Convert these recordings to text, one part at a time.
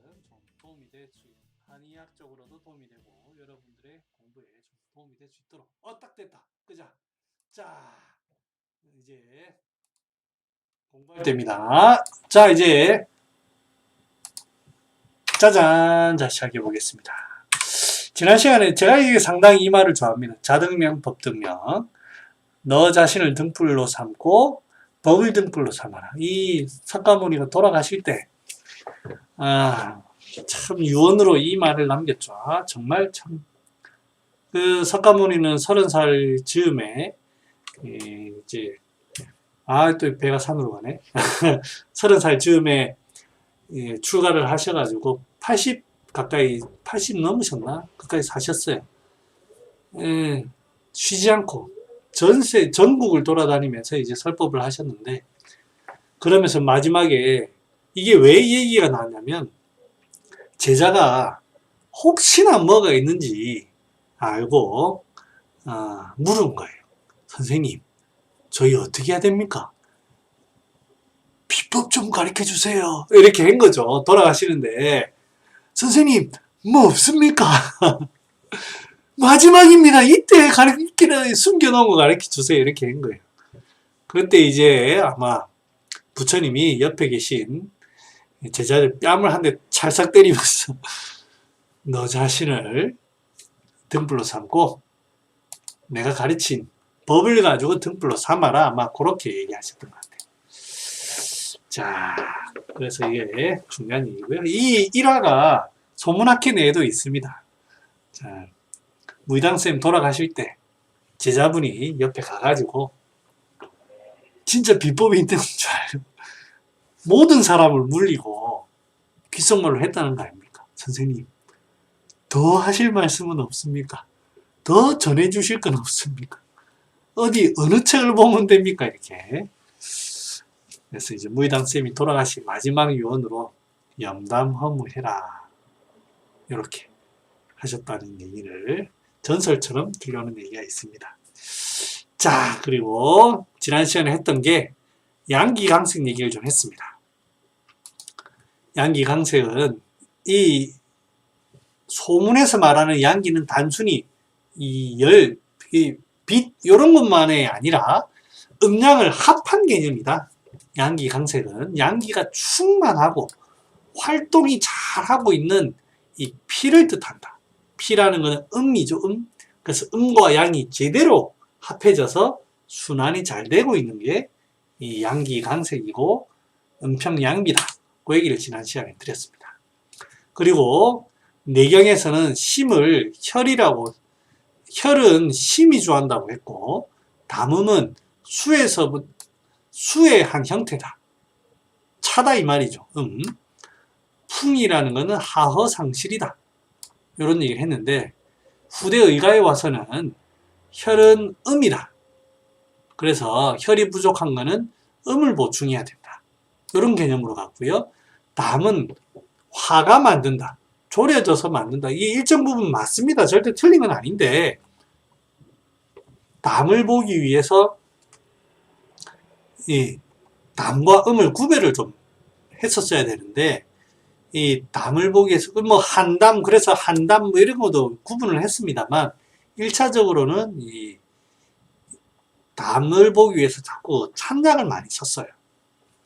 좀 도움이 될 수, 한의학적으로도 도움이 되고 여러분들의 공부에 좀 도움이 될 수 있도록 딱 됐다. 그자? 자, 이제 공부할 때입니다. 자, 이제 짜잔, 자 시작해 보겠습니다. 지난 시간에 제가 이게 상당히 이 말을 좋아합니다. 자등명, 법등명. 너 자신을 등불로 삼고 법을 등불로 삼아라. 이 석가모니가 돌아가실 때, 참 유언으로 이 말을 남겼죠. 정말 참. 그 석가모니는 30살 즈음에, 이제, 또 배가 산으로 가네. 30살 즈음에 출가를 하셔가지고 80 가까이, 80 넘으셨나? 가까이 사셨어요. 쉬지 않고 전국을 돌아다니면서 이제 설법을 하셨는데, 그러면서 마지막에 이게 왜 이 얘기가 나왔냐면, 제자가 혹시나 뭐가 있는지 알고 물은 거예요. 선생님, 저희 어떻게 해야 됩니까? 비법 좀 가르쳐 주세요. 이렇게 한 거죠. 돌아가시는데, 선생님, 뭐 없습니까? 마지막입니다. 이때 가르치기는 숨겨놓은 거 가르쳐 주세요. 이렇게 한 거예요. 그때 이제 아마 부처님이 옆에 계신 제자를 뺨을 한 대 찰싹 때리면서 너 자신을 등불로 삼고 내가 가르친 법을 가지고 등불로 삼아라. 아마 그렇게 얘기하셨던 것 같아요. 자, 그래서 이게 중요한 얘기고요. 이 일화가 소문학회 내에도 있습니다. 자, 무의당쌤 돌아가실 때 제자분이 옆에 가가지고 진짜 비법이 있는 줄 알고 모든 사람을 물리고 귓속말로 했다는 거 아닙니까? 선생님, 더 하실 말씀은 없습니까? 더 전해주실 건 없습니까? 어디 어느 책을 보면 됩니까? 이렇게. 그래서 이제 무의당쌤이 돌아가신 마지막 유언으로 염담허무해라 이렇게 하셨다는 얘기를 전설처럼 들려오는 얘기가 있습니다. 자, 그리고 지난 시간에 했던 게 양기강색 얘기를 좀 했습니다. 양기강색은 이 소문에서 말하는 양기는 단순히 이 열, 이 빛 이런 것만이 아니라 음양을 합한 개념이다. 양기강색은 양기가 충만하고 활동이 잘하고 있는 이 피를 뜻한다. 피라는 것은 음이죠. 그래서 음과 양이 제대로 합해져서 순환이 잘 되고 있는 게 이 양기강색이고 음평양비다. 그 얘기를 지난 시간에 드렸습니다. 그리고 내경에서는 심을 혈이라고, 혈은 심이 주한다고 했고, 담음은 수의 한 형태다. 차다 이 말이죠. 풍이라는 것은 하허상실이다. 이런 얘기를 했는데, 후대 의가에 와서는 혈은 음이다. 그래서 혈이 부족한 것은 음을 보충해야 된다. 이런 개념으로 갔고요. 담은 화가 만든다. 졸여져서 만든다. 이게 일정 부분 맞습니다. 절대 틀린 건 아닌데, 담을 보기 위해서 이 담과 음을 구별을 좀 했었어야 되는데, 이 담을 보기 위해서 뭐 한담, 그래서 한담 뭐 이런 것도 구분을 했습니다만, 1차적으로는 이 담을 보기 위해서 자꾸 찬장을 많이 썼어요.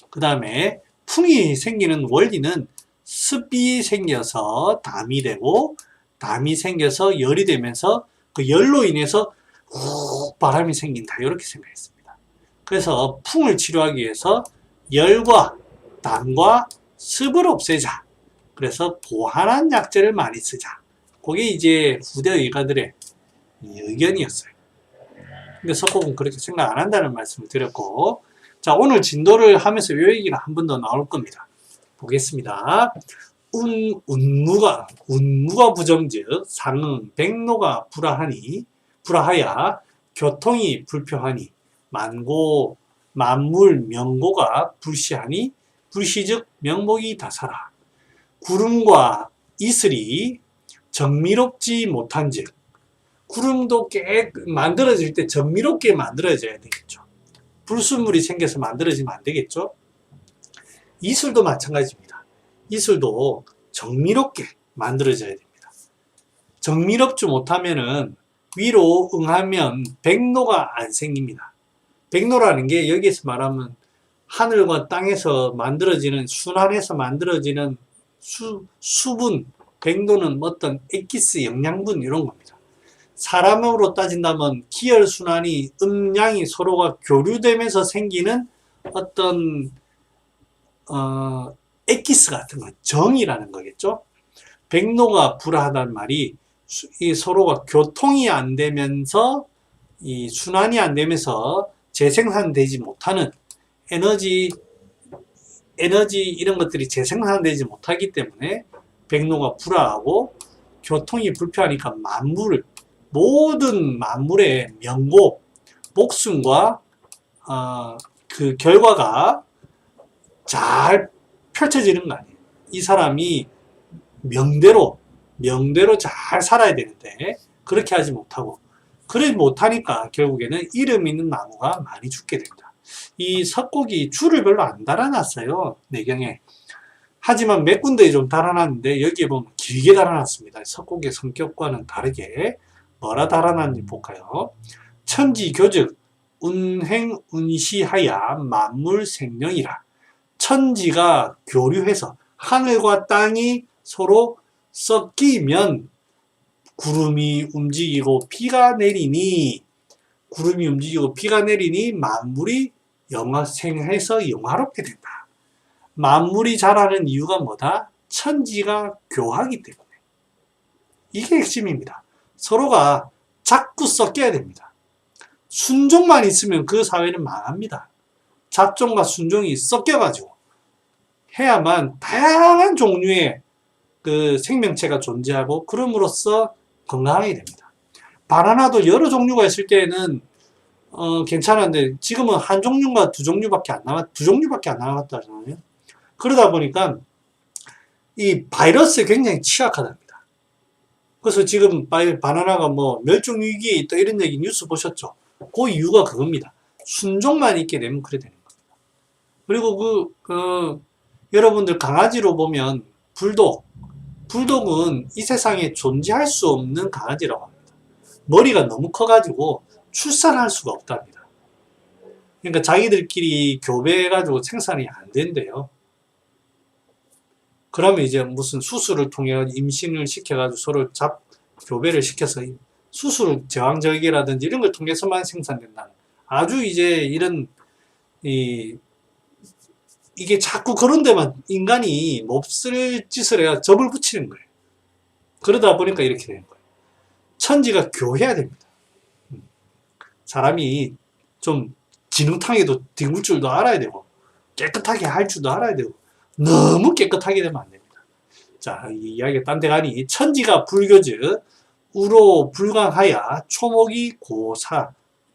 그 다음에 풍이 생기는 원리는 습이 생겨서 담이 되고, 담이 생겨서 열이 되면서 그 열로 인해서 바람이 생긴다. 이렇게 생각했습니다. 그래서 풍을 치료하기 위해서 열과 담과 습을 없애자. 그래서 보한한 약재를 많이 쓰자. 그게 이제 후대 의가들의 의견이었어요. 근데 석곡은 그렇게 생각 안 한다는 말씀을 드렸고, 자, 오늘 진도를 하면서 이 얘기가 한 번 더 나올 겁니다. 보겠습니다. 운무가 부정즉 상응 백로가 불하야 교통이 불표하니 만물 명고가 불시하니 불시즉 명목이 다사라. 구름과 이슬이 정미롭지 못한즉, 구름도 만들어질 때 정미롭게 만들어져야 되겠죠. 불순물이 생겨서 만들어지면 안 되겠죠. 이슬도 마찬가지입니다. 이슬도 정밀롭게 만들어져야 됩니다. 정밀롭지 못하면은 위로 응하면 백로가 안 생깁니다. 백로라는 게 여기에서 말하면 하늘과 땅에서 만들어지는, 순환해서 만들어지는 수분, 백로는 어떤 엑기스, 영양분 이런 겁니다. 사람으로 따진다면 기혈순환이, 음양이 서로가 교류되면서 생기는 어떤 엑기스 같은 거, 정이라는 거겠죠. 백로가 불하다는 말이 이 서로가 교통이 안 되면서, 이 순환이 안 되면서 재생산되지 못하는 에너지 이런 것들이 재생산되지 못하기 때문에 백로가 불화하고, 교통이 불편하니까 모든 만물의 명고, 목숨과 그 결과가 잘 펼쳐지는 거 아니에요. 이 사람이 명대로 잘 살아야 되는데 그렇게 하지 못하고, 그러지 못하니까 결국에는 이름 있는 나무가 많이 죽게 됩니다. 이 석곡이 줄을 별로 안 달아놨어요, 내경에. 하지만 몇 군데에 좀 달아놨는데 여기에 보면 길게 달아놨습니다. 석곡의 성격과는 다르게 뭐라 달아놨는지 볼까요? 천지교즉 운행운시하야 만물생령이라. 천지가 교류해서 하늘과 땅이 서로 섞이면 구름이 움직이고 비가 내리니, 만물이 생해서 영화롭게 된다. 만물이 자라는 이유가 뭐다? 천지가 교하기 때문에. 이게 핵심입니다. 서로가 자꾸 섞여야 됩니다. 순종만 있으면 그 사회는 망합니다. 잡종과 순종이 섞여가지고 해야만 다양한 종류의 그 생명체가 존재하고, 그럼으로써 건강하게 됩니다. 바나나도 여러 종류가 있을 때는 괜찮은데 지금은 한 종류가 두 종류밖에 안 나왔다잖아요. 그러다 보니까 이 바이러스에 굉장히 취약하답니다. 그래서 지금 바나나가 뭐 멸종위기에 있다 이런 얘기 뉴스 보셨죠? 그 이유가 그겁니다. 순종만 있게 되면 그래 되는 겁니다. 그리고 여러분들 강아지로 보면 불독은 이 세상에 존재할 수 없는 강아지라고 합니다. 머리가 너무 커가지고 출산할 수가 없답니다. 그러니까 자기들끼리 교배해가지고 생산이 안 된대요. 그러면 이제 무슨 수술을 통해 임신을 시켜가지고 서로 교배를 시켜서 수술 제왕절개라든지 이런 걸 통해서만 생산된다는, 아주 이제 이런 이게 자꾸 그런 데만 인간이 몹쓸 짓을 해야 접을 붙이는 거예요. 그러다 보니까 이렇게 되는 거예요. 천지가 교해야 됩니다. 사람이 좀 지능탕에도 뒹굴 줄도 알아야 되고, 깨끗하게 할 줄도 알아야 되고, 너무 깨끗하게 되면 안 됩니다. 자, 이 이야기가 딴 데 가니, 천지가 불교즉 우로 불강하야 초목이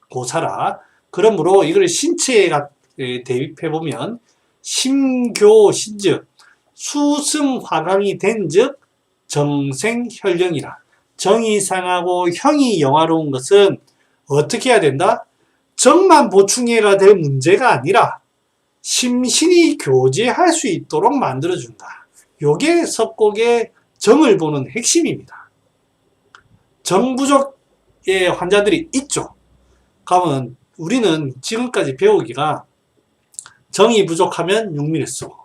고사라. 그러므로 이걸 신체에 대입해보면 심교신즉 수승화강이 된즉 정생혈령이라. 정이 상하고 형이 영화로운 것은 어떻게 해야 된다? 정만 보충해가 될 문제가 아니라 심신이 교제할 수 있도록 만들어준다. 요게 석곡의 정을 보는 핵심입니다. 정 부족의 환자들이 있죠. 그러면 우리는 지금까지 배우기가 정이 부족하면 6mm 쓰고,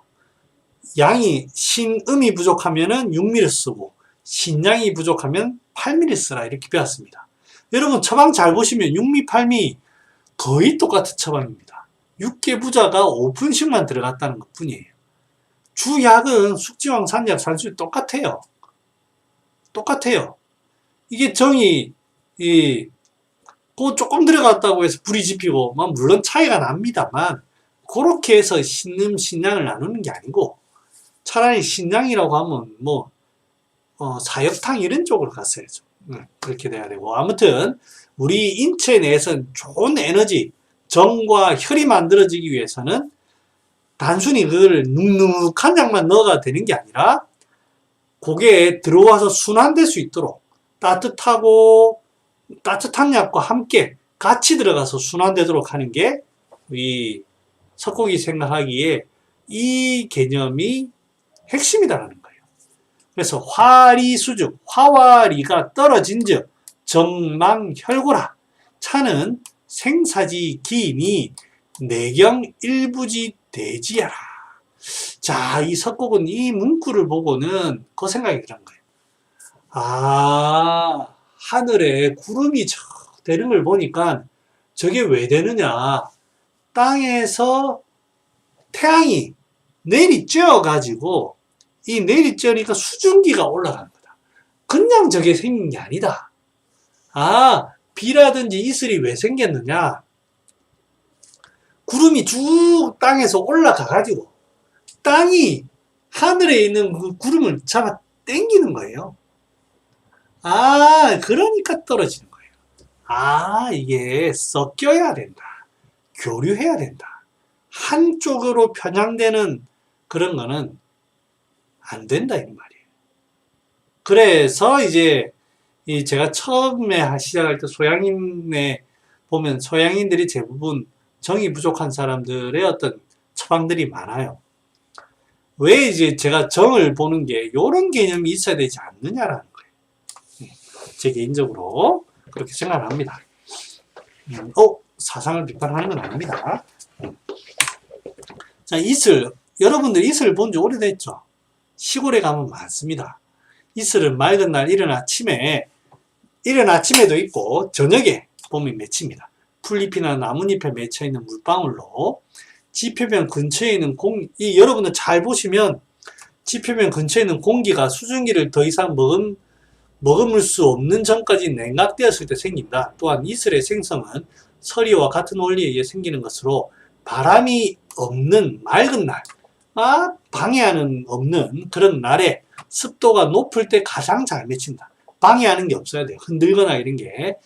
신음이 부족하면 6mm 쓰고, 신양이 부족하면 8mm 쓰라 이렇게 배웠습니다. 여러분 처방 잘 보시면 6mm, 8mm 거의 똑같은 처방입니다. 6개 부자가 5분씩만 들어갔다는 것 뿐이에요. 주약은 숙지황, 산약, 산수유 똑같아요. 이게 정이 조금 들어갔다고 해서 불이 지피고, 물론 차이가 납니다만 그렇게 해서 신음, 신양을 나누는 게 아니고, 차라리 신양이라고 하면 사역탕 이런 쪽으로 갔어야죠. 그렇게 돼야 되고, 아무튼 우리 인체 내에서는 좋은 에너지, 정과 혈이 만들어지기 위해서는 단순히 그걸 눅눅한 약만 넣어가 되는 게 아니라 고개에 들어와서 순환될 수 있도록 따뜻한 약과 함께 같이 들어가서 순환되도록 하는 게 이 석곡이 생각하기에 이 개념이 핵심이다라는 거예요. 그래서 화리수죽, 화와 리가 떨어진즉 정망혈고라. 차는 생사지 기인이 내경 일부지 대지야라. 자, 이 석곡은 이 문구를 보고는 그 생각이 드는 거예요. 아, 하늘에 구름이 되는 걸 보니까 저게 왜 되느냐. 땅에서 태양이 내리쬐어가지고 이 내리쬐니까 수증기가 올라가는 거다. 그냥 저게 생긴 게 아니다. 아, 비라든지 이슬이 왜 생겼느냐. 구름이 쭉 땅에서 올라가가지고 땅이 하늘에 있는 그 구름을 잡아 당기는 거예요. 아, 그러니까 떨어지는 거예요. 아, 이게 섞여야 된다. 교류해야 된다. 한쪽으로 편향되는 그런 거는 안 된다, 이 말이에요. 그래서 이제 제가 처음에 시작할 때 소양인에 보면 소양인들이 대부분 정이 부족한 사람들의 어떤 처방들이 많아요. 왜 이제 제가 정을 보는 게 이런 개념이 있어야 되지 않느냐라는 거예요. 제 개인적으로 그렇게 생각을 합니다. 사상을 비판하는 건 아닙니다. 자, 이슬. 여러분들 이슬 본 지 오래됐죠? 시골에 가면 많습니다. 이슬은 맑은 날 이른 아침에도 있고 저녁에 보면 맺힙니다. 풀잎이나 나뭇잎에 맺혀있는 물방울로 지표면 근처에 있는 여러분들 잘 보시면 지표면 근처에 있는 공기가 수증기를 더 이상 머금을 수 없는 전까지 냉각되었을 때 생긴다. 또한 이슬의 생성은 서리와 같은 원리에 의해 생기는 것으로 바람이 없는 맑은 날, 방해하는 없는 그런 날에 습도가 높을 때 가장 잘 맺힌다. 방해하는 게 없어야 돼요. 흔들거나 이런 게.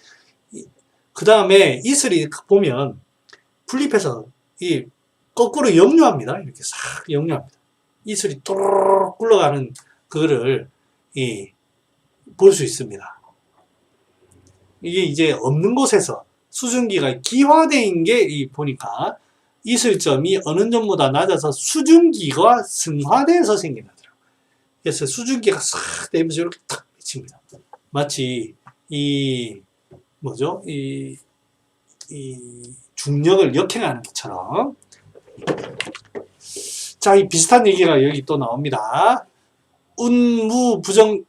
그 다음에 이슬이 보면 풀잎에서 거꾸로 역류합니다. 이렇게 싹 역류합니다. 이슬이 또르르 굴러가는 그거를 볼 수 있습니다. 이게 이제 없는 곳에서 수증기가 기화된 게 보니까 이슬점이 어느 점보다 낮아서 수증기가 승화돼서 생긴다더라고요. 그래서 수증기가 싹 되면서 이렇게 탁 미칩니다. 마치 이 중력을 역행하는 것처럼. 자, 이 비슷한 얘기가 여기 또 나옵니다. 운무부정,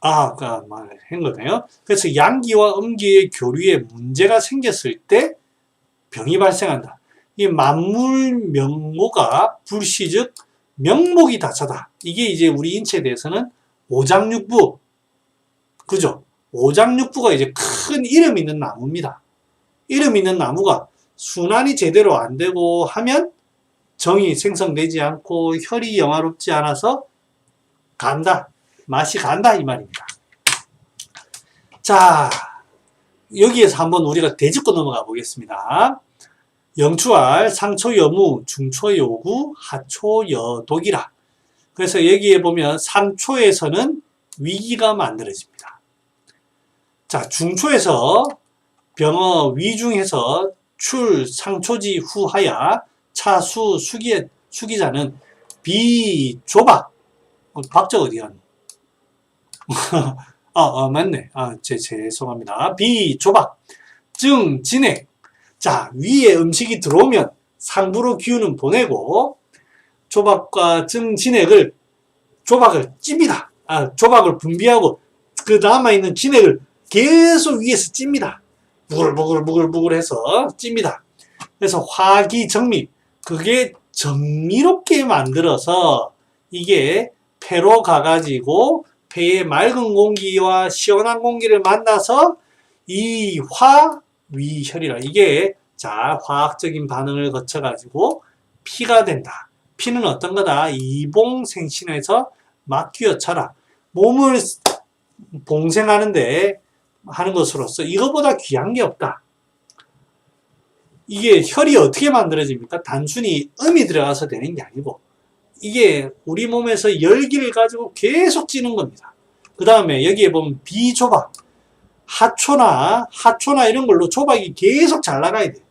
아까 말한 거네요. 그래서 양기와 음기의 교류에 문제가 생겼을 때 병이 발생한다. 이 만물 명모가 불시즉 명목이 다차다. 이게 이제 우리 인체에 대해서는 오장육부, 그죠? 오장육부가 이제 큰 이름 있는 나무입니다. 이름 있는 나무가 순환이 제대로 안 되고 하면 정이 생성되지 않고 혈이 영화롭지 않아서 간다. 맛이 간다 이 말입니다. 자, 여기에서 한번 우리가 되짚고 넘어가 보겠습니다. 영추알, 상초여무, 중초여구, 하초여독이라. 그래서 여기에 보면 상초에서는 위기가 만들어집니다. 자, 중초에서 병어 위중해서 출 상초지 후하야 차수 수기자는 비조박. 박자 어디 갔노? 맞네. 죄송합니다. 비조박. 증 진액. 자, 위에 음식이 들어오면 상부로 기운은 보내고 조박과 증 진액을 조박을 찝니다. 조박을 분비하고 그 남아있는 진액을 계속 위에서 찝니다. 부글부글 해서 찝니다. 그래서 화기정미, 그게 정미롭게 만들어서 이게 폐로 가가지고 폐의 맑은 공기와 시원한 공기를 만나서 이 화위혈이라, 이게 자 화학적인 반응을 거쳐가지고 피가 된다. 피는 어떤 거다? 이봉생신해서 막 끼어차라. 몸을 봉생하는데 하는 것으로서 이거보다 귀한 게 없다. 이게 혈이 어떻게 만들어집니까? 단순히 음이 들어가서 되는 게 아니고 이게 우리 몸에서 열기를 가지고 계속 찌는 겁니다. 그 다음에 여기에 보면 비조박, 하초나 이런 걸로 조박이 계속 잘 나가야 돼요.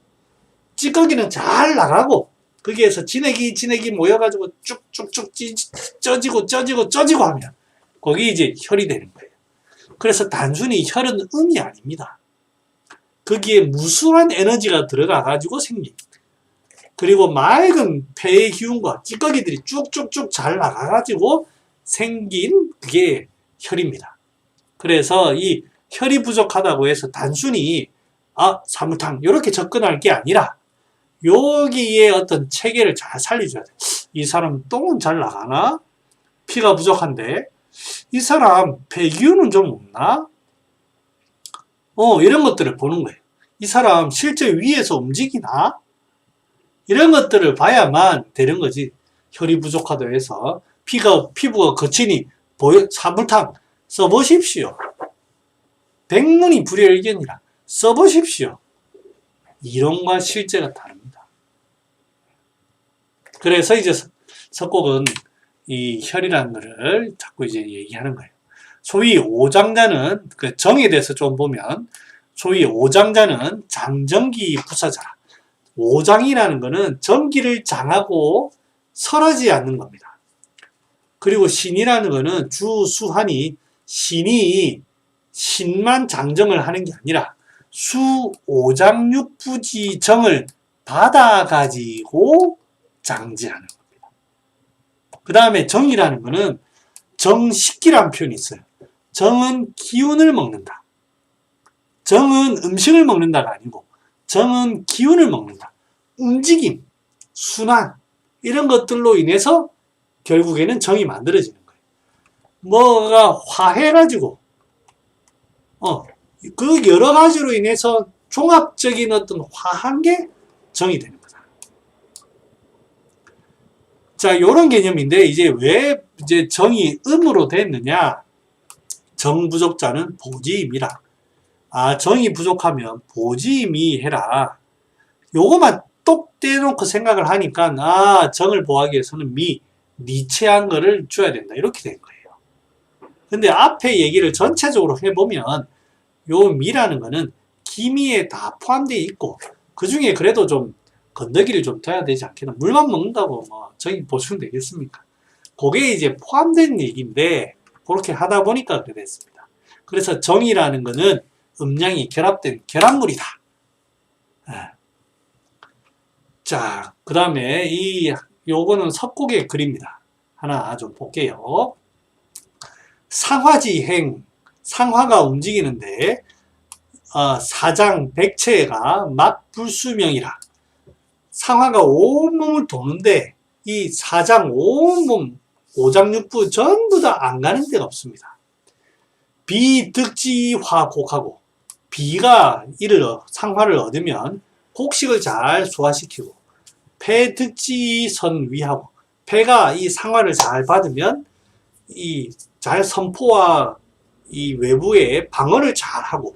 찌꺼기는 잘 나가고 거기에서 진액이 모여가지고 쭉쭉쭉 쪄지고 하면 거기 이제 혈이 되는 거예요. 그래서 단순히 혈은 음이 아닙니다. 거기에 무수한 에너지가 들어가가지고 생긴, 그리고 맑은 폐의 기운과 찌꺼기들이 쭉쭉쭉 잘 나가가지고 생긴 그게 혈입니다. 그래서 이 혈이 부족하다고 해서 단순히 사물탕 이렇게 접근할 게 아니라 여기에 어떤 체계를 잘 살려줘야 돼. 이 사람 똥은 잘 나가나? 피가 부족한데 이 사람 폐기운은 좀 없나? 이런 것들을 보는 거예요. 이 사람 실제 위에서 움직이나? 이런 것들을 봐야만 되는 거지. 혈이 부족하다고 해서 피부가 거치니 사물탕 써보십시오. 백문이 불여일견이라 써보십시오. 이론과 실제가 다릅니다. 그래서 이제 석곡은 이 혈이라는 거를 자꾸 이제 얘기하는 거예요. 소위 오장자는 그 정에 대해서 좀 보면 소위 오장자는 장정기 부사자라. 오장이라는 거는 정기를 장하고 설하지 않는 겁니다. 그리고 신이라는 거는 주수하니 신이 신만 장정을 하는 게 아니라 수오장육부지 정을 받아가지고 장지하는 겁니다. 그 다음에 정이라는 거는 정식기라는 표현이 있어요. 정은 기운을 먹는다. 정은 음식을 먹는다가 아니고 정은 기운을 먹는다. 움직임, 순환 이런 것들로 인해서 결국에는 정이 만들어지는 거예요. 뭐가 화해가지고 그 여러 가지로 인해서 종합적인 어떤 화한 게 정이 되는 거다. 자, 요런 개념인데 이제 왜 이제 정이 음으로 됐느냐? 정 부족자는 보지임이라. 정이 부족하면 보지임이 해라. 요거만 똑 떼놓고 생각을 하니까 정을 보호하기 위해서는 니체한 거를 줘야 된다. 이렇게 된 거예요. 근데 앞에 얘기를 전체적으로 해보면 요 미라는 거는 기미에 다 포함되어 있고 그 중에 그래도 좀 건더기를 좀 둬야 되지 않겠나. 물만 먹는다고 정이 보충 되겠습니까? 그게 이제 포함된 얘기인데 그렇게 하다 보니까 그래 됐습니다. 그래서 정이라는 거는 음양이 결합된 결합물이다. 자, 그 다음에 요거는 석곡의 글입니다. 하나 좀 볼게요. 상화지행, 상화가 움직이는데 사장 백체가 막불수명이라. 상화가 온몸을 도는데 이 사장 온몸 오장육부 전부 다 안 가는 데가 없습니다. 비득지화곡하고 비가 상화를 얻으면 곡식을 잘 소화시키고 폐득지선위하고 폐가 이 상화를 잘 받으면 이 잘 선포와 이 외부의 방어를 잘 하고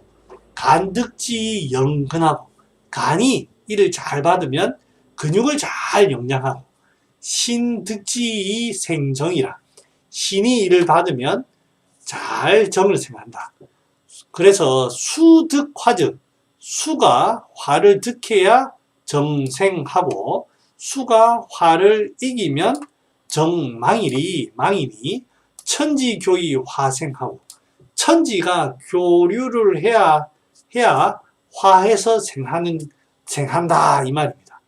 간득지 영근하고 간이 이를 잘 받으면 근육을 잘 영양하고 신득지 생정이라 신이 이를 받으면 잘 정을 생한다. 그래서 수득화즉 수가 화를 득해야 정생하고 수가 화를 이기면 정망이니 천지교의 화생하고 천지가 교류를 해야 화해서 생한다 이 말입니다.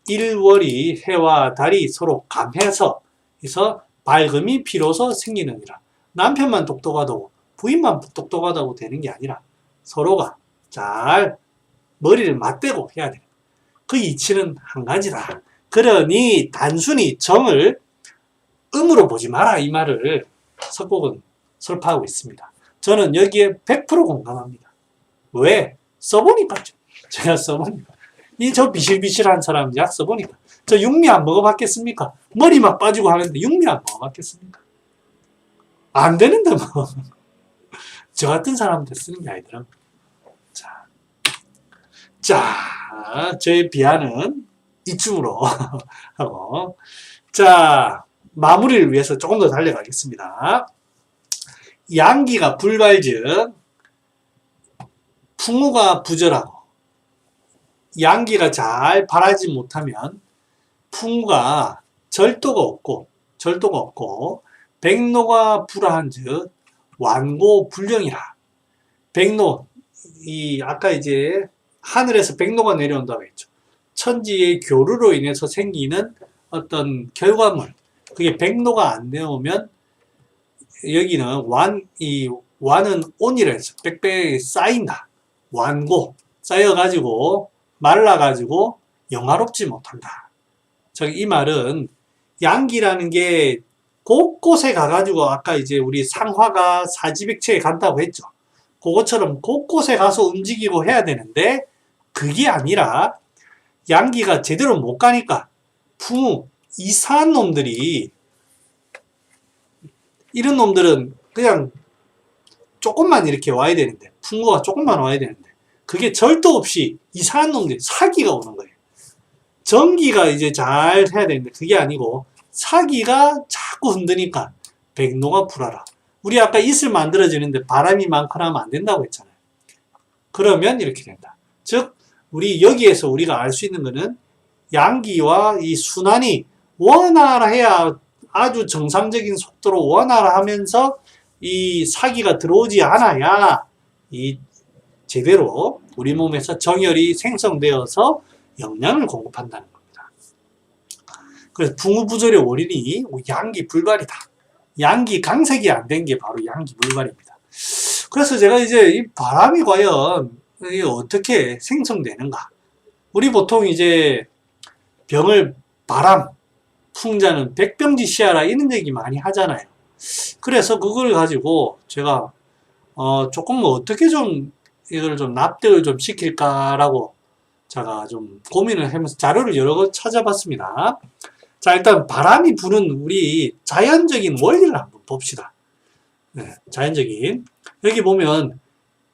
일월이 해와 달이 서로 감해서 그래서 밝음이 비로소 생기느니라. 남편만 똑똑하다고 부인만 똑똑하다고 되는 게 아니라 서로가 잘 머리를 맞대고 해야 돼요. 그 이치는 한 가지다. 그러니 단순히 정을 음으로 보지 마라 이 말을 석곡은 설파하고 있습니다. 저는 여기에 100% 공감합니다. 왜? 써보니까죠. 제가 써보니까. 저 비실비실한 사람 약 써보니까. 저 육미 안 먹어봤겠습니까? 머리 막 빠지고 하는데 육미 안 먹어봤겠습니까? 안 되는데 뭐. 저 같은 사람한테 쓰는 게 아니더라고요. 자, 저의 비하는 이쯤으로 하고. 자, 마무리를 위해서 조금 더 달려가겠습니다. 양기가 불발즉 풍우가 부절하고 양기가 잘 발하지 못하면 풍우가 절도가 없고 백로가 불화한즉 완고 불령이라. 백로, 아까 이제 하늘에서 백로가 내려온다고 했죠. 천지의 교류로 인해서 생기는 어떤 결과물, 그게 백로가 안 내려오면 여기는 완은 온이라 해서 빽빽 쌓인다. 완고 쌓여가지고 말라가지고 영화롭지 못한다. 즉 이 말은 양기라는 게 곳곳에 가가지고 아까 이제 우리 상화가 사지백체에 간다고 했죠. 그것처럼 곳곳에 가서 움직이고 해야 되는데 그게 아니라 양기가 제대로 못 가니까 풍우 이상한 놈들이, 이런 놈들은 그냥 조금만 이렇게 와야 되는데, 풍우가 조금만 와야 되는데 그게 절도 없이 이상한 놈들이 사기가 오는 거예요. 전기가 이제 잘 해야 되는데 그게 아니고 사기가 자꾸 흔드니까 백로가 불화라. 우리 아까 이슬 만들어지는데 바람이 많거나 하면 안 된다고 했잖아요. 그러면 이렇게 된다. 즉 우리 여기에서 우리가 알 수 있는 거는 양기와 이 순환이 원활해야, 아주 정상적인 속도로 원활하면서 이 사기가 들어오지 않아야 이 제대로 우리 몸에서 정열이 생성되어서 영양을 공급한다는 겁니다. 그래서 풍우부절의 원인이 양기 불발이다. 양기 강색이 안 된 게 바로 양기 불발입니다. 그래서 제가 이제 이 바람이 과연 어떻게 생성되는가? 우리 보통 이제 병을 바람, 풍자는 백병지시하라 이런 얘기 많이 하잖아요. 그래서 그걸 가지고 제가 조금 어떻게 좀 이걸 좀 납득을 좀 시킬까라고 제가 좀 고민을 하면서 자료를 여러 번 찾아봤습니다. 자, 일단 바람이 부는 우리 자연적인 원리를 한번 봅시다. 네, 자연적인. 여기 보면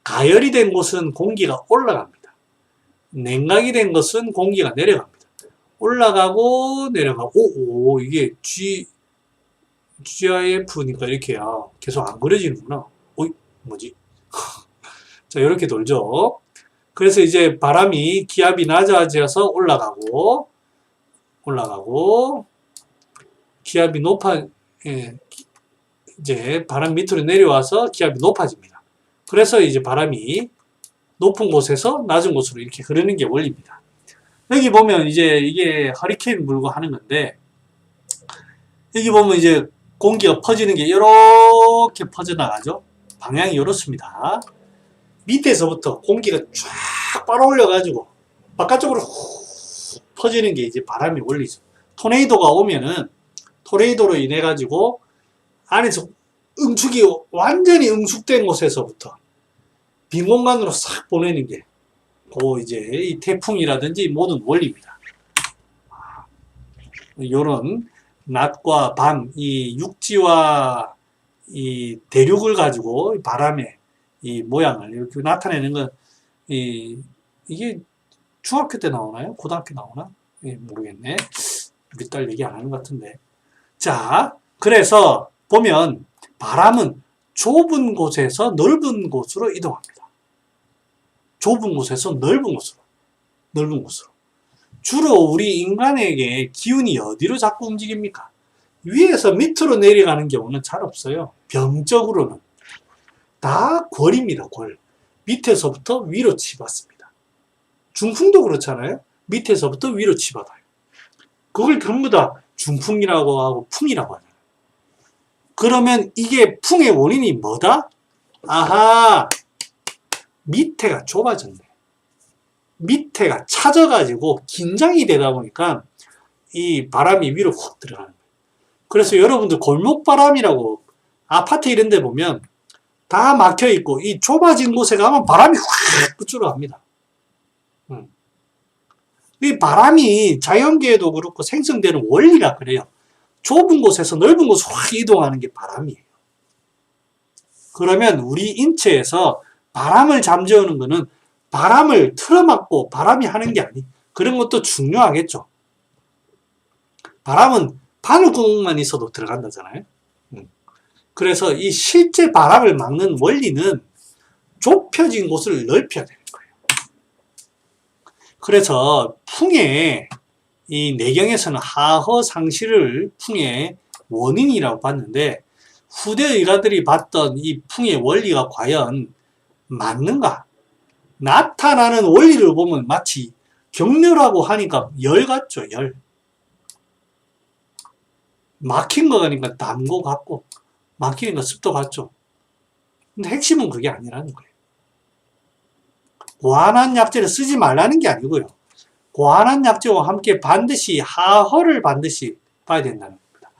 가열이 된 곳은 공기가 올라갑니다. 냉각이 된 것은 공기가 내려갑니다. 올라가고 내려가고, 이게 GIF니까 이렇게요. 계속 안 그려지는구나. 뭐지? 자, 이렇게 돌죠. 그래서 이제 바람이 기압이 낮아져서 올라가고, 기압이 이제 바람 밑으로 내려와서 기압이 높아집니다. 그래서 이제 바람이 높은 곳에서 낮은 곳으로 이렇게 흐르는 게 원리입니다. 여기 보면 이제 이게 허리케인 불고 하는 건데, 여기 보면 이제 공기가 퍼지는 게 이렇게 퍼져나가죠. 방향이 이렇습니다. 밑에서부터 공기가 쫙 빨아올려가지고 바깥쪽으로 훅 퍼지는 게 이제 바람의 원리죠. 토네이도가 오면은 토네이도로 인해 가지고 안에서 응축이 완전히 응축된 곳에서부터 빈 공간으로 싹 보내는 게 이제 이 태풍이라든지 모든 원리입니다. 요런 낮과 밤, 이 육지와 이 대륙을 가지고 바람의 이 모양을 이렇게 나타내는 건, 이게 중학교 때 나오나요? 고등학교 나오나? 모르겠네. 우리 딸 얘기 안 하는 것 같은데. 자, 그래서 보면 바람은 좁은 곳에서 넓은 곳으로 이동합니다. 좁은 곳에서 넓은 곳으로. 주로 우리 인간에게 기운이 어디로 자꾸 움직입니까? 위에서 밑으로 내려가는 경우는 잘 없어요. 병적으로는. 다 골입니다, 골. 밑에서부터 위로 치받습니다. 중풍도 그렇잖아요. 밑에서부터 위로 치받아요. 그걸 전부 다 중풍이라고 하고 풍이라고 하잖아요. 그러면 이게 풍의 원인이 뭐다? 아하, 밑에가 좁아졌네. 밑에가 차져가지고 긴장이 되다 보니까 이 바람이 위로 훅 들어가는 거예요. 그래서 여러분들 골목바람이라고 아파트 이런 데 보면 다 막혀있고 이 좁아진 곳에 가면 바람이 확 끝으로 갑니다. 이 바람이 자연계에도 그렇고 생성되는 원리가 그래요. 좁은 곳에서 넓은 곳으로 확 이동하는 게 바람이에요. 그러면 우리 인체에서 바람을 잠재우는 거는 바람을 틀어막고 바람이 하는 게 아니, 그런 것도 중요하겠죠. 바람은 바늘구멍만 있어도 들어간다잖아요. 그래서 이 실제 바람을 막는 원리는 좁혀진 곳을 넓혀야 되는 거예요. 그래서 풍의 이 내경에서는 하허 상실을 풍의 원인이라고 봤는데 후대 의가들이 봤던 이 풍의 원리가 과연 맞는가? 나타나는 원리를 보면 마치 격렬하고 하니까 열 같죠, 열. 막힌 거 가니까 담고 같고, 막히니까 습도 같죠. 근데 핵심은 그게 아니라는 거예요. 고환한 약재를 쓰지 말라는 게 아니고요. 고환한 약재와 함께 반드시 하허를 반드시 봐야 된다는 겁니다.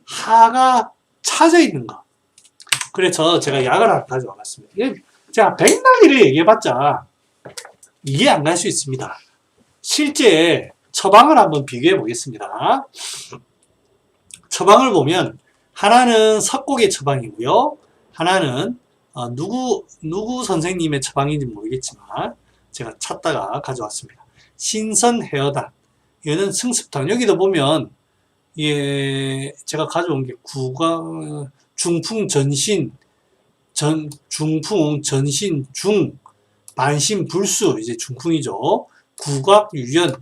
하가 차져 있는 거. 그래서 제가 약을 하나 가져와봤습니다. 제가 백날리를 얘기해봤자 이해 안 갈 수 있습니다. 실제 처방을 한번 비교해 보겠습니다. 처방을 보면 하나는 석곡의 처방이고요. 하나는 누구 선생님의 처방인지 모르겠지만 제가 찾다가 가져왔습니다. 신선 헤어단. 이거는 승습탕. 여기도 보면 제가 가져온 게 중풍 전신 반신 불수 이제 중풍이죠. 구각 유연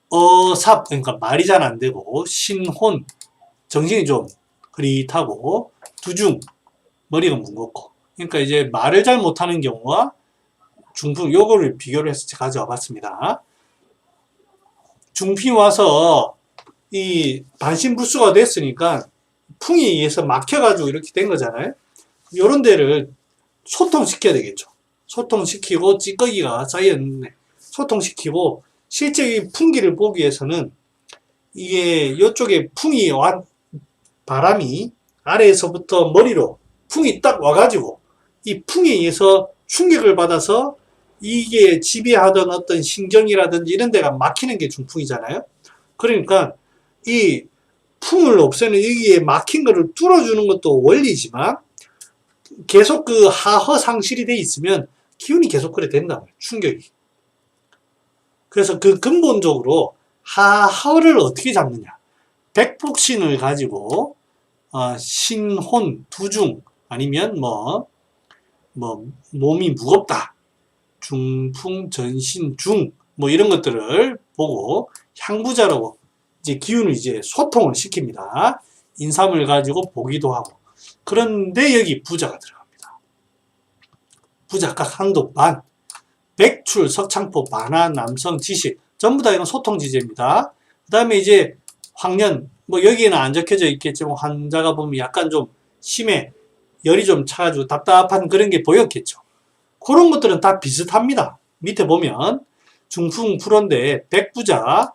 어삽 그러니까 말이 잘 안 되고 신혼 정신이 좀 흐릿하고 두중 머리가 무겁고 그러니까 이제 말을 잘 못하는 경우와 중풍 요거를 비교를 해서 가져와 봤습니다. 중풍이 와서 이 반신불수가 됐으니까 풍에 의해서 막혀가지고 이렇게 된 거잖아요. 요런 데를 소통시켜야 되겠죠. 소통시키고 찌꺼기가 쌓여있는데 소통시키고 실제 이 풍기를 보기 위해서는 이게 이쪽에 바람이 아래에서부터 머리로 풍이 딱 와가지고 이 풍에 의해서 충격을 받아서 이게 지배하던 어떤 신경이라든지 이런 데가 막히는 게 중풍이잖아요. 그러니까 이 풍을 없애는 여기에 막힌 거를 뚫어주는 것도 원리지만 계속 그 하허 상실이 돼 있으면 기운이 계속 그래 된다고요. 충격이. 그래서 그 근본적으로 하허를 어떻게 잡느냐. 백복신을 가지고 신혼, 두중 아니면 몸이 무겁다. 중풍, 전신, 중 이런 것들을 보고 향부자로 이제 기운을 이제 소통을 시킵니다. 인삼을 가지고 보기도 하고. 그런데 여기 부자가 들어갑니다. 부자 각 한도 반, 백출, 석창포, 반화, 남성, 지식 전부 다 이런 소통지제입니다. 그 다음에 이제 황년 여기에는 안 적혀져 있겠지만 환자가 보면 약간 좀 심해 열이 좀 차가지고 답답한 그런 게 보였겠죠. 그런 것들은 다 비슷합니다. 밑에 보면 중풍 불원대 백부자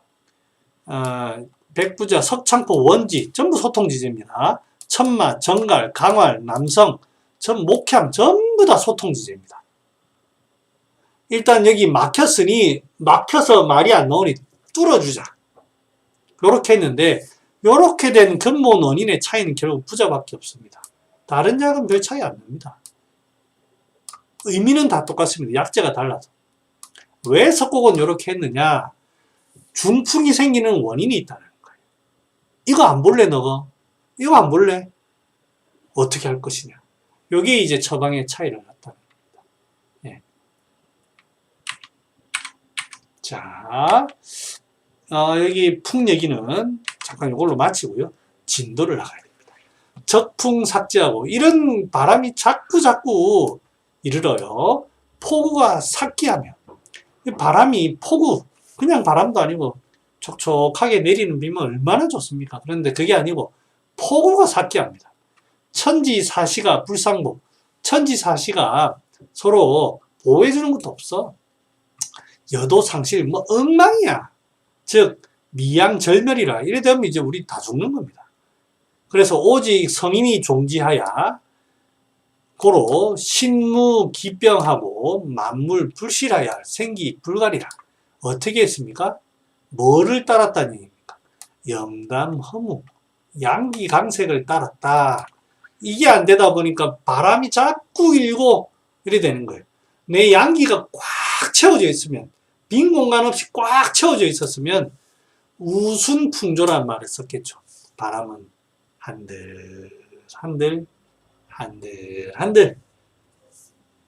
석창포, 원지 전부 소통지제입니다. 천마, 정갈, 강활, 남성, 목향 전부 다 소통지제입니다. 일단 여기 막혀서 말이 안 나오니 뚫어주자. 요렇게 했는데 요렇게 된 근본 원인의 차이는 결국 부자밖에 없습니다. 다른 약은 별 차이 안 납니다. 의미는 다 똑같습니다. 약재가 달라서. 왜 석곡은 요렇게 했느냐? 중풍이 생기는 원인이 있다는 거예요. 이거 안 볼래 너가? 이거 안 볼래? 어떻게 할 것이냐? 요게 이제 처방의 차이를 나타냅니다. 예. 자, 여기 풍 얘기는 잠깐 이걸로 마치고요. 진도를 나가야 됩니다. 적풍 삭제하고 이런 바람이 자꾸 이르러요. 폭우가 삭기하면 바람이 그냥 바람도 아니고 촉촉하게 내리는 비면 얼마나 좋습니까? 그런데 그게 아니고 폭우가 삭기합니다. 천지사시가 불상복. 천지사시가 서로 보호해주는 것도 없어. 여도상실 엉망이야. 즉 미양절멸이라 이래 되면 이제 우리 다 죽는 겁니다. 그래서 오직 성인이 종지하야 고로 신무 기병하고 만물 불실하야 생기 불가리라. 어떻게 했습니까? 뭐를 따랐다는 얘기입니까? 영담 허무 양기 강색을 따랐다. 이게 안 되다 보니까 바람이 자꾸 일고 이래 되는 거예요. 내 양기가 꽉 채워져 있으면 빈 공간 없이 꽉 채워져 있었으면 우순풍조란 말을 썼겠죠. 바람은 한들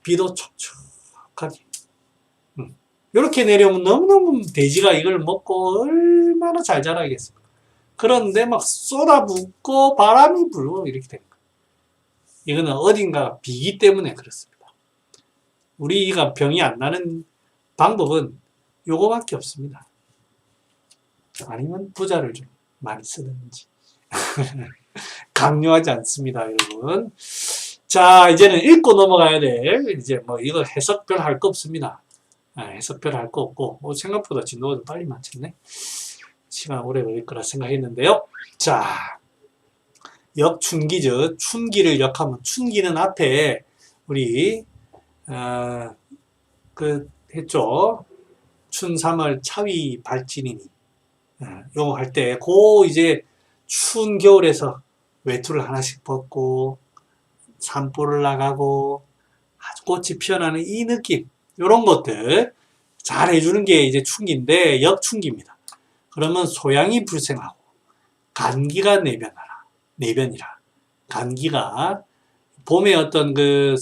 비도 촉촉하게 이렇게 내려오면 너무너무 돼지가 이걸 먹고 얼마나 잘 자라겠습니까? 그런데 막 쏟아붓고 바람이 불고 이렇게 되는 거예요. 이거는 어딘가 비기 때문에 그렇습니다. 우리가 병이 안 나는 방법은 요거밖에 없습니다. 아니면 부자를 좀 많이 쓰든지. 강요하지 않습니다, 여러분. 자, 이제는 읽고 넘어가야 돼. 이제 뭐 이거 해석별 할 거 없습니다. 해석별 할 거 없고, 생각보다 진도가 좀 빨리 마쳤네. 시간 오래 걸릴 거라 생각했는데요. 자, 역춘기죠. 춘기를 역하면, 춘기는 앞에 우리 했죠. 춘3월 차위 발진이니. 요거 할 때, 이제 추운 겨울에서 외투를 하나씩 벗고, 산보를 나가고, 아주 꽃이 피어나는 이 느낌, 요런 것들 잘 해주는 게 이제 춘기인데, 역춘기입니다. 그러면 소양이 불생하고, 간기가 내변이라. 간기가 봄에 어떤 그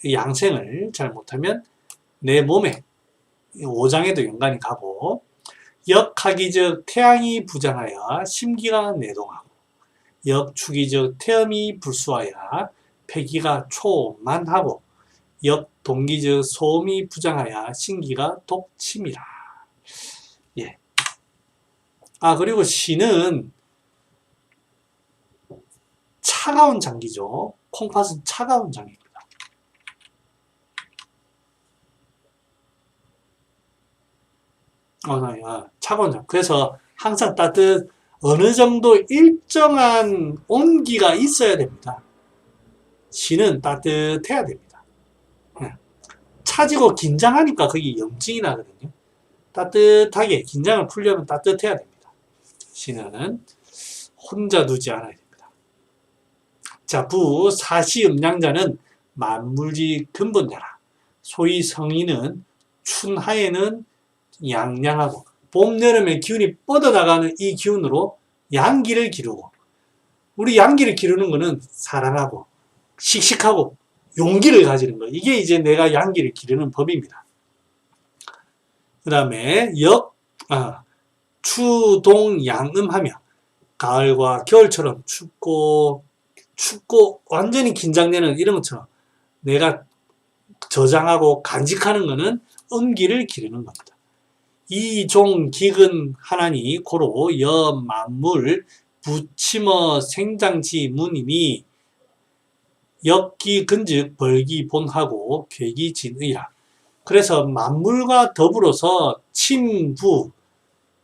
양생을 잘 못하면 내 몸에 오장에도 연관이 가고, 역하기즉 태양이 부장하여 심기가 내동하고, 역축이즉 태음이 불수하여 폐기가 초만하고, 역동기즉 소음이 부장하여 신기가 독침이라. 예. 그리고 신은 차가운 장기죠. 콩팥은 차가운 장기입니다. 차가운 장. 그래서 항상 어느 정도 일정한 온기가 있어야 됩니다. 신은 따뜻해야 됩니다. 차지고 긴장하니까 거기 염증이 나거든요. 따뜻하게 긴장을 풀려면 따뜻해야 됩니다. 신은 혼자 두지 않아야 됩니다. 자, 사시음양자는 만물지 근본자라. 소위 성인은 춘하에는 양양하고, 봄, 여름에 기운이 뻗어나가는 이 기운으로 양기를 기르고, 우리 양기를 기르는 거는 사랑하고, 씩씩하고, 용기를 가지는 거. 이게 이제 내가 양기를 기르는 법입니다. 그 다음에 추동양음하며, 가을과 겨울처럼 춥고 완전히 긴장되는 이런 것처럼 내가 저장하고 간직하는 거는 음기를 기르는 겁니다. 이종 기근 하나니 고로 만물 부침어 생장지 문이니 역기 근즉 벌기 본하고 괴기 진의라. 그래서 만물과 더불어서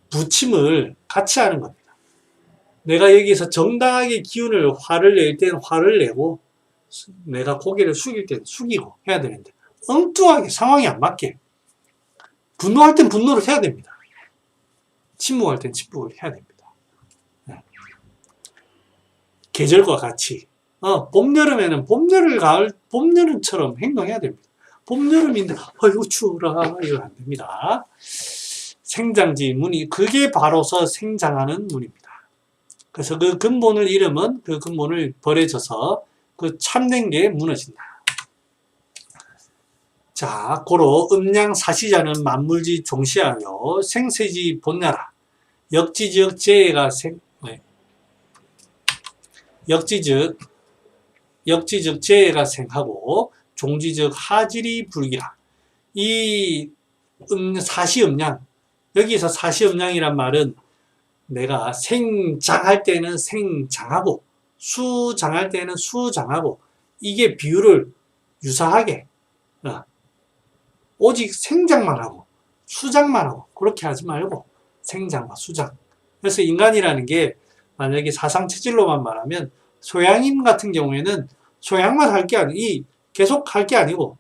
부침을 같이 하는 겁니다. 내가 여기서 정당하게 기운을 화를 낼 때는 화를 내고, 내가 고개를 숙일 때는 숙이고 해야 되는데, 엉뚱하게 상황이 안 맞게 분노할 땐 분노를 해야 됩니다. 침묵할 땐 침묵을 해야 됩니다. 계절과 같이 봄, 여름에는 봄, 여름처럼 행동해야 됩니다. 봄, 여름인데 아이고 추워라 이건 안 됩니다. 생장지 문이, 그게 바로서 생장하는 문입니다. 그래서 그 근본을 잃으면 그 근본을 버려져서 그 참된 게 무너진다. 자, 고로 음양사시자는 만물지 종시하여 생세지 본나라. 역지즉 재해가 역지즉 재해가 생하고 종지즉 하질이 불기라. 이 사시음양, 여기서 사시음양이란 말은 내가 생장할 때는 생장하고 수장할 때는 수장하고, 이게 비율을 유사하게 오직 생장만 하고 수장만 하고 그렇게 하지 말고 생장과 수장. 그래서 인간이라는 게 만약에 사상체질로만 말하면, 소양인 같은 경우에는 소양만 할 게 아니고 계속 할 게 아니고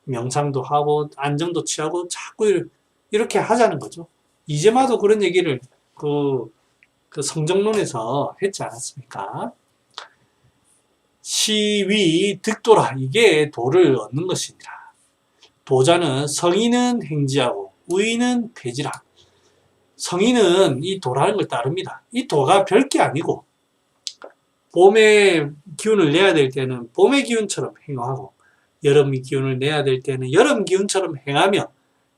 명상도 하고 안정도 취하고 자꾸 이렇게 하자는 거죠. 이제마도 그런 얘기를 그 성정론에서 했지 않았습니까? 시위 득도라. 이게 도를 얻는 것이니라. 도자는 성인은 행지하고 우의는 폐지라. 성인은 이 도라는 걸 따릅니다. 이 도가 별게 아니고, 봄의 기운을 내야 될 때는 봄의 기운처럼 행하고, 여름의 기운을 내야 될 때는 여름 기운처럼 행하며,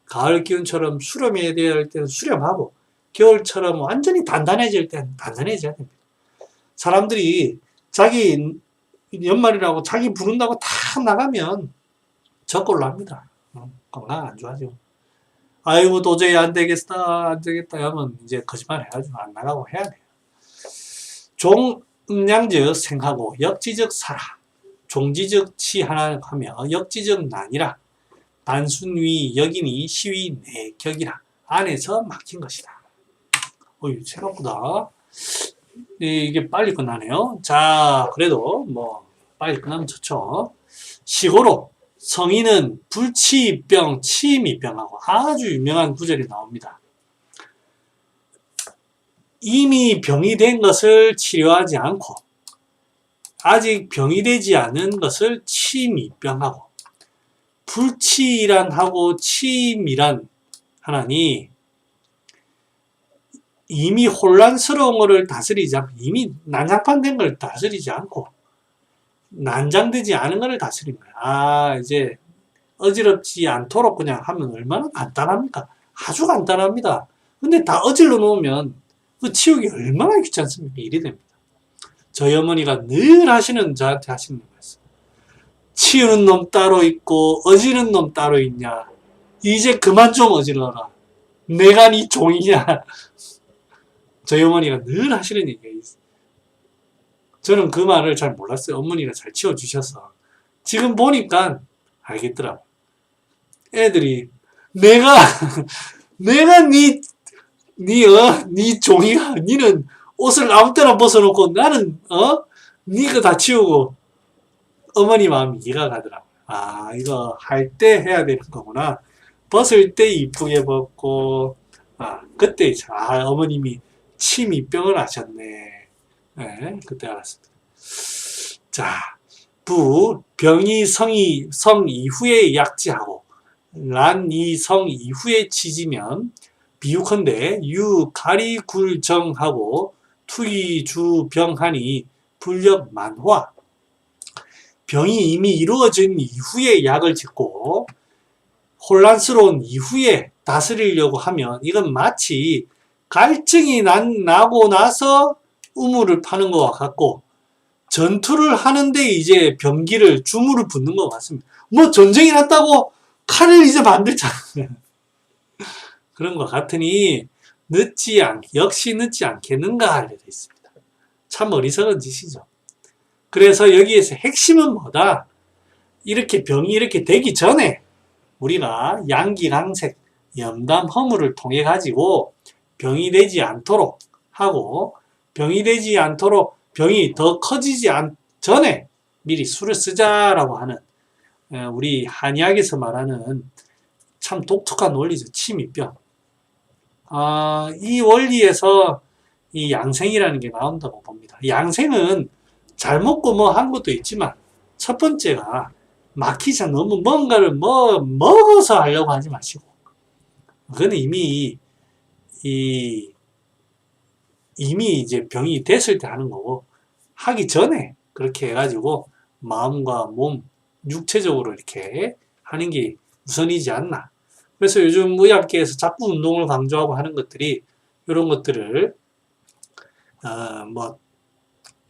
가을 기운처럼 수렴해야 될 때는 수렴하고, 겨울처럼 완전히 단단해질 때는 단단해져야 됩니다. 사람들이 자기 연말이라고 자기 부른다고 다 나가면 저꼴로 합니다. 건강 안 좋아지고. 아이고, 도저히 안 되겠다, 안 되겠다 하면 이제 거짓말 해가지고 안 나가고 해야 돼요. 종음양적 생하고 역지적 사라. 종지적 치하나 하며 역지적 난이라. 단순위 여기니 시위 내격이라. 안에서 막힌 것이다. 생각보다 이게 빨리 끝나네요. 자, 그래도 뭐 빨리 끝나면 좋죠. 시고로 성인은 불치병, 치미병하고 아주 유명한 구절이 나옵니다. 이미 병이 된 것을 치료하지 않고 아직 병이 되지 않은 것을 치미병하고, 불치란 하고 치미란 하나니 이미 혼란스러운 것을 다스리지 않고, 이미 난장판된 걸 다스리지 않고 난장되지 않은 것을 다스린 거야. 이제 어지럽지 않도록 그냥 하면 얼마나 간단합니까? 아주 간단합니다. 근데 다 어질러 놓으면 그 치우기 얼마나 귀찮습니까? 일이 됩니다. 저희 어머니가 늘 저한테 하시는 거였어요. 치우는 놈 따로 있고 어지는 놈 따로 있냐. 이제 그만 좀 어지러라. 내가 네 종이냐. 저희 어머니가 늘 하시는 얘기가 있어요. 저는 그 말을 잘 몰랐어요. 어머니가 잘 치워주셔서. 지금 보니까 알겠더라고. 애들이 내가 네 종이야. 니는 옷을 아무 때나 벗어놓고 나는 니가 다 치우고. 어머니 마음이 이해가 가더라고요. 이거 할 때 해야 되는 거구나. 벗을 때 이쁘게 벗고. 그때 어머님이 치미병을 하셨네. 네, 그때 알았습니다. 자, 병이 성 이후에 약지하고 란이 성 이후에 치지면 비유컨대 가리굴정하고 투이주병하니 불력만화. 병이 이미 이루어진 이후에 약을 짓고 혼란스러운 이후에 다스리려고 하면 이건 마치 갈증이 나고 나서 우물을 파는 것과 같고, 전투를 하는데 이제 병기를 주물을 붓는 것 같습니다. 뭐 전쟁이 났다고 칼을 이제 만들잖아요. 그런 것 같으니 역시 늦지 않겠는가 알려져 있습니다. 참 어리석은 짓이죠. 그래서 여기에서 핵심은 뭐다? 이렇게 병이 이렇게 되기 전에 우리가 양기강색, 염담, 허물을 통해 가지고 병이 되지 않도록 하고, 병이 되지 않도록 병이 더 커지지 전에 미리 술을 쓰자라고 하는 우리 한의학에서 말하는 참 독특한 원리죠. 치미병. 이 원리에서 이 양생이라는 게 나온다고 봅니다. 양생은 잘 먹고 뭐 한 것도 있지만 첫 번째가 막히자 너무 뭔가를 먹어서 하려고 하지 마시고, 그건 이미 이제 병이 됐을 때 하는 거고, 하기 전에 그렇게 해가지고 마음과 몸, 육체적으로 이렇게 하는 게 우선이지 않나. 그래서 요즘 의학계에서 자꾸 운동을 강조하고 하는 것들이 이런 것들을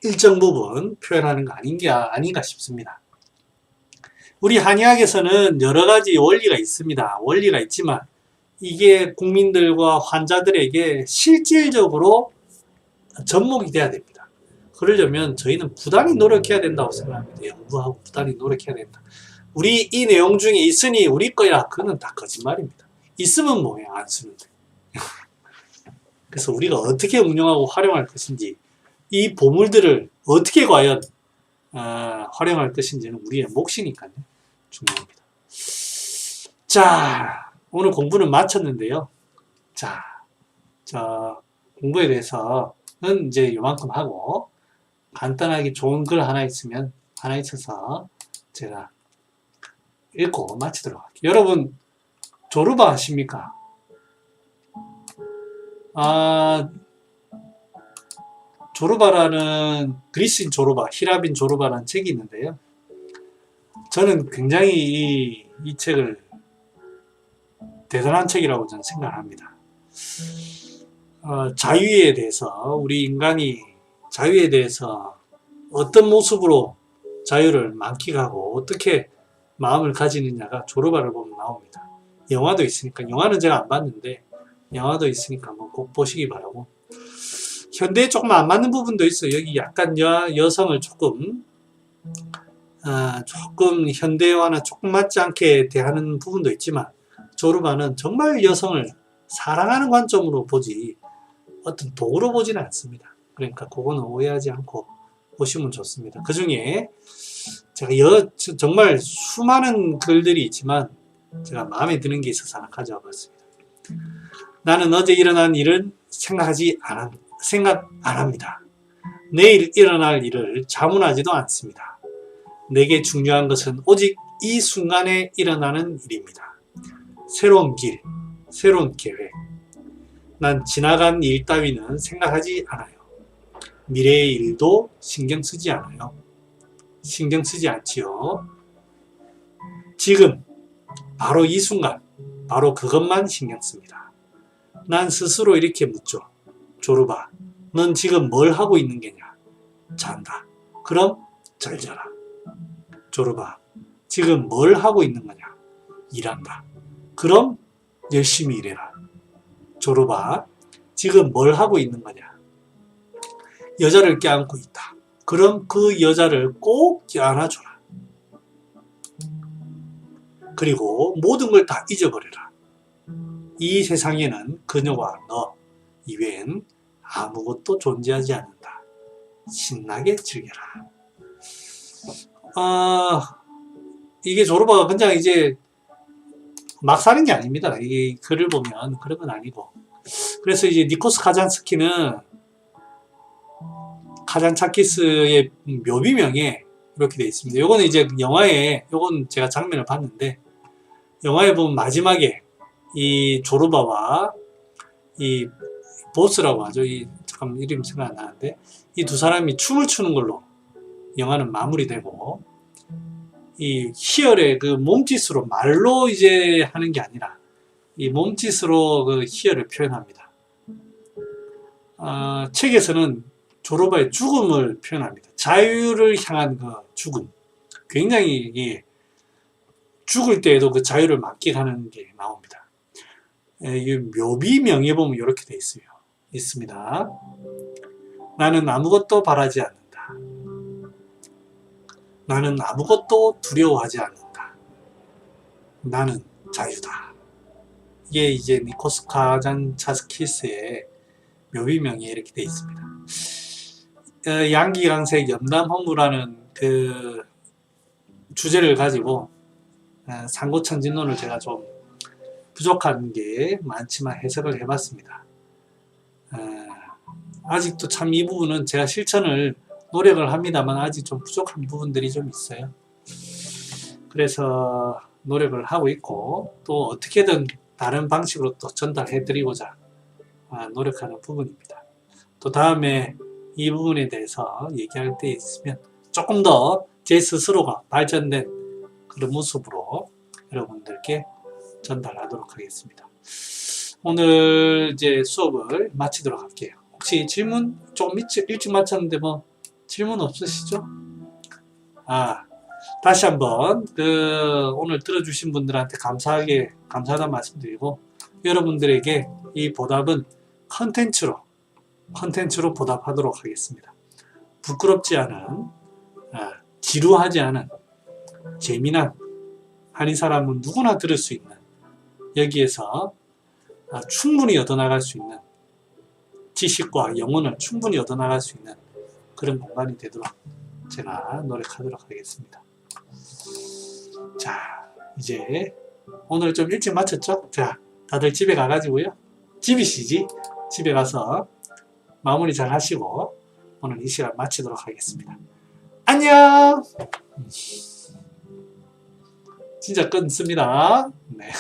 일정 부분 표현하는 거 아닌가 싶습니다. 우리 한의학에서는 여러 가지 원리가 있습니다. 원리가 있지만 이게 국민들과 환자들에게 실질적으로 접목이 돼야 됩니다. 그러려면 저희는 부단히 노력해야 된다고 생각합니다. 연구하고 부단히 노력해야 된다. 우리 이 내용 중에 있으니 우리 거야. 그건 다 거짓말입니다. 있으면 뭐해, 안 쓰는데. 그래서 우리가 어떻게 운영하고 활용할 것인지, 이 보물들을 어떻게 과연 활용할 것인지는 우리의 몫이니까요. 중요합니다. 자, 오늘 공부는 마쳤는데요. 자, 공부에 대해서는 이제 이만큼 하고, 간단하게 좋은 글 하나 있어서 제가 읽고 마치도록 할게요. 여러분, 조르바 아십니까? 조르바라는 그리스인 조르바, 히라빈 조르바라는 책이 있는데요. 저는 굉장히 이 책을 대단한 책이라고 저는 생각합니다. 자유에 대해서 우리 인간이 자유에 대해서 어떤 모습으로 자유를 만끽하고 어떻게 마음을 가지느냐가 조르바를 보면 나옵니다. 영화도 있으니까 영화는 제가 안 봤는데 영화도 있으니까 뭐 꼭 보시기 바라고 현대에 조금 안 맞는 부분도 있어요. 여기 약간 여성을 조금 현대화는 조금 맞지 않게 대하는 부분도 있지만 조르바는 정말 여성을 사랑하는 관점으로 보지 어떤 도구로 보지는 않습니다. 그러니까 그거는 오해하지 않고 보시면 좋습니다. 그 중에 제가 정말 수많은 글들이 있지만 제가 마음에 드는 게 있어서 하나 가져와 봤습니다. 나는 어제 일어난 일은 생각 안 합니다. 내일 일어날 일을 자문하지도 않습니다. 내게 중요한 것은 오직 이 순간에 일어나는 일입니다. 새로운 길, 새로운 계획. 난 지나간 일 따위는 생각하지 않아요. 미래의 일도 신경 쓰지 않아요. 신경 쓰지 않지요. 지금, 바로 이 순간, 바로 그것만 신경 씁니다. 난 스스로 이렇게 묻죠. 조르바, 넌 지금 뭘 하고 있는 게냐? 잔다. 그럼 잘 자라. 조르바, 지금 뭘 하고 있는 거냐? 일한다. 그럼 열심히 일해라. 조르바, 지금 뭘 하고 있는 거냐? 여자를 껴안고 있다. 그럼 그 여자를 꼭 껴안아줘라. 그리고 모든 걸 다 잊어버려라. 이 세상에는 그녀와 너 이외엔 아무것도 존재하지 않는다. 신나게 즐겨라. 이게 조르바가 그냥 이제 막 사는 게 아닙니다. 이 글을 보면 그런 건 아니고. 그래서 이제 니코스 카잔스키는 카잔차키스의 묘비명에 이렇게 되어 있습니다. 요거는 이제 영화에, 요건 제가 장면을 봤는데, 영화에 보면 마지막에 이 조르바와 이 보스라고 하죠. 잠깐 이름 생각 안 나는데, 이 두 사람이 춤을 추는 걸로 영화는 마무리되고, 이 희열의 그 몸짓으로 말로 이제 하는 게 아니라, 이 몸짓으로 그 희열을 표현합니다. 책에서는 조르바의 죽음을 표현합니다. 자유를 향한 그 죽음. 굉장히 죽을 때에도 그 자유를 만끽하는 게 나옵니다. 이 묘비명에 보면 이렇게 돼 있습니다. 나는 아무것도 바라지 않는다. 나는 아무것도 두려워하지 않는다. 나는 자유다. 이게 이제 니코스 카잔차키스의 묘비명에 이렇게 돼 있습니다. 양기강색 염담헌구라는 그 주제를 가지고 상고천진론을 제가 좀 부족한 게 많지만 해석을 해봤습니다. 아직도 참 이 부분은 제가 실천을 노력을 합니다만 아직 좀 부족한 부분들이 좀 있어요. 그래서 노력을 하고 있고 또 어떻게든 다른 방식으로 또 전달해드리고자 노력하는 부분입니다. 또 다음에 이 부분에 대해서 얘기할 때 있으면 조금 더 제 스스로가 발전된 그런 모습으로 여러분들께 전달하도록 하겠습니다. 오늘 이제 수업을 마치도록 할게요. 혹시 질문 조금 일찍 마쳤는데 뭐 질문 없으시죠? 다시 한번 오늘 들어주신 분들한테 감사하다는 말씀드리고 여러분들에게 이 보답은 컨텐츠로 보답하도록 하겠습니다. 부끄럽지 않은, 지루하지 않은, 재미난, 한인 사람은 누구나 들을 수 있는, 여기에서 충분히 얻어나갈 수 있는, 지식과 영혼을 충분히 얻어나갈 수 있는 그런 공간이 되도록 제가 노력하도록 하겠습니다. 자, 이제 오늘 좀 일찍 마쳤죠? 자, 다들 집에 가가지고요. 집이시지? 집에 가서 마무리 잘 하시고 오늘 이 시간 마치도록 하겠습니다. 안녕! 진짜 끊습니다. 네.